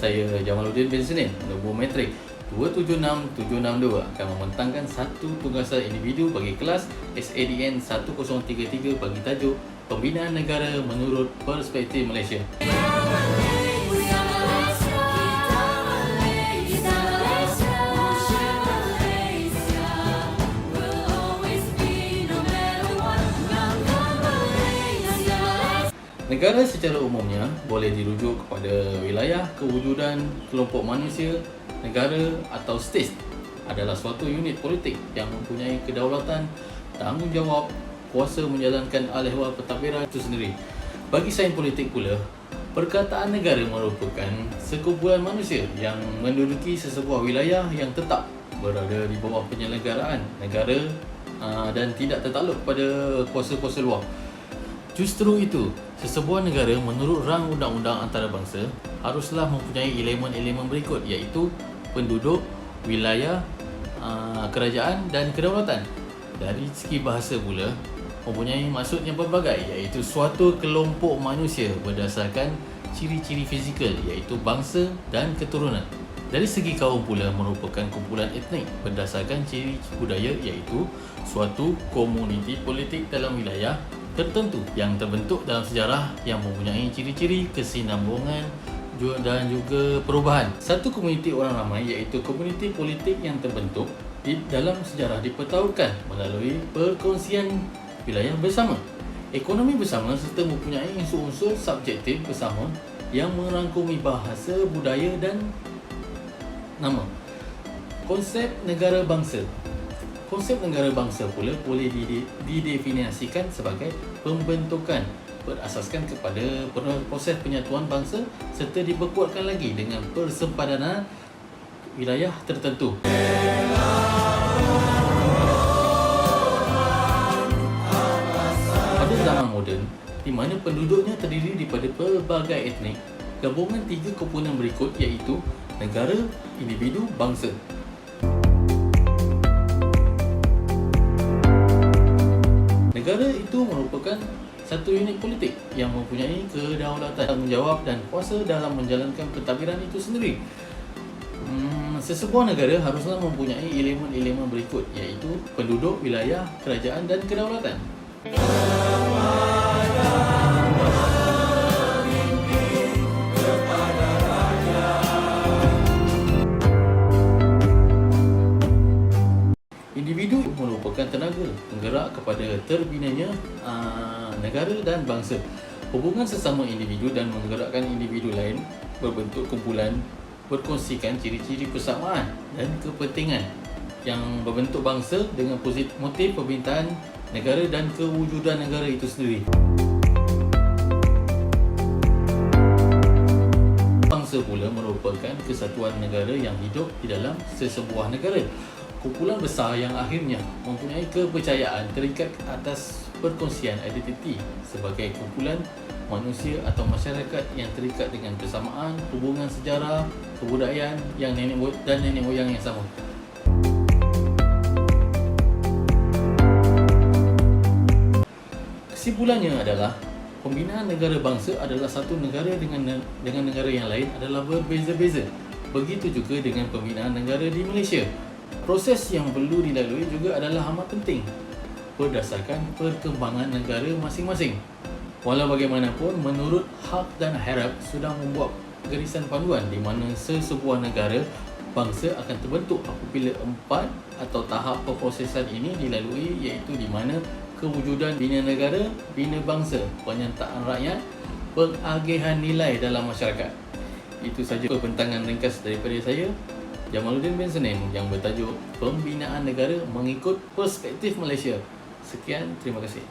Saya Jamaluddin bin Senin, nombor metrik 276762 akan membentangkan satu tugasan individu bagi kelas SADN 1033 bagi tajuk Pembinaan Negara menurut Perspektif Malaysia. Negara secara umumnya boleh dirujuk kepada wilayah kewujudan kelompok manusia. Negara atau state adalah suatu unit politik yang mempunyai kedaulatan, tanggungjawab, kuasa menjalankan al-ehwal pentadbiran itu sendiri. Bagi sains politik pula, perkataan negara merupakan sekumpulan manusia yang menduduki sesebuah wilayah yang tetap berada di bawah penyelenggaraan negara dan tidak tertakluk pada kuasa-kuasa luar. Justru itu, sesebuah negara menurut rang undang-undang antarabangsa haruslah mempunyai elemen-elemen berikut, iaitu penduduk, wilayah, kerajaan dan kedaulatan. Dari segi bahasa pula, mempunyai maksud yang pelbagai, iaitu suatu kelompok manusia berdasarkan ciri-ciri fizikal, iaitu bangsa dan keturunan. Dari segi kaum pula merupakan kumpulan etnik berdasarkan ciri budaya, iaitu suatu komuniti politik dalam wilayah tertentu yang terbentuk dalam sejarah yang mempunyai ciri-ciri kesinambungan dan juga perubahan. Satu komuniti orang ramai, iaitu komuniti politik yang terbentuk di dalam sejarah dipertautkan melalui perkongsian wilayah bersama, ekonomi bersama serta mempunyai unsur-unsur subjektif bersama yang merangkumi bahasa, budaya dan nama. Konsep negara bangsa. Konsep negara bangsa pula boleh didefinisikan sebagai pembentukan berasaskan kepada proses penyatuan bangsa serta diperkuatkan lagi dengan persempadanan wilayah tertentu. Pada zaman moden, di mana penduduknya terdiri daripada pelbagai etnik, gabungan tiga komponen berikut iaitu negara, individu, bangsa. Negara itu merupakan satu unit politik yang mempunyai kedaulatan, tanggungjawab dan kuasa dalam menjalankan pentadbiran itu sendiri. Sesebuah negara haruslah mempunyai elemen-elemen berikut, iaitu penduduk, wilayah, kerajaan dan kedaulatan. Individu merupakan tenaga penggerak kepada terbinanya negara dan bangsa. Hubungan sesama individu dan menggerakkan individu lain berbentuk kumpulan berkongsikan ciri-ciri persamaan dan kepentingan yang berbentuk bangsa dengan motif pembinaan negara dan kewujudan negara itu sendiri. Bangsa pula merupakan kesatuan negara yang hidup di dalam sesebuah negara. Kumpulan besar yang akhirnya mempunyai kepercayaan terikat atas perkongsian identiti sebagai kumpulan manusia atau masyarakat yang terikat dengan persamaan, hubungan sejarah, kebudayaan yang nenek moyang yang sama. Kesimpulannya adalah pembinaan negara bangsa adalah satu negara dengan negara yang lain adalah berbeza-beza. Begitu juga dengan pembinaan negara di Malaysia. Proses yang perlu dilalui juga adalah amat penting berdasarkan perkembangan negara masing-masing. Walau bagaimanapun, menurut Haq dan Harab sudah membuat garisan panduan di mana sesebuah negara bangsa akan terbentuk apabila 4 atau tahap perprosesan ini dilalui, iaitu di mana kewujudan bina negara, bina bangsa, penyertaan rakyat, pengagihan nilai dalam masyarakat. Itu saja pembentangan ringkas daripada saya, Jamaluddin bin Senin, yang bertajuk Pembinaan Negara mengikut Perspektif Malaysia. Sekian, terima kasih.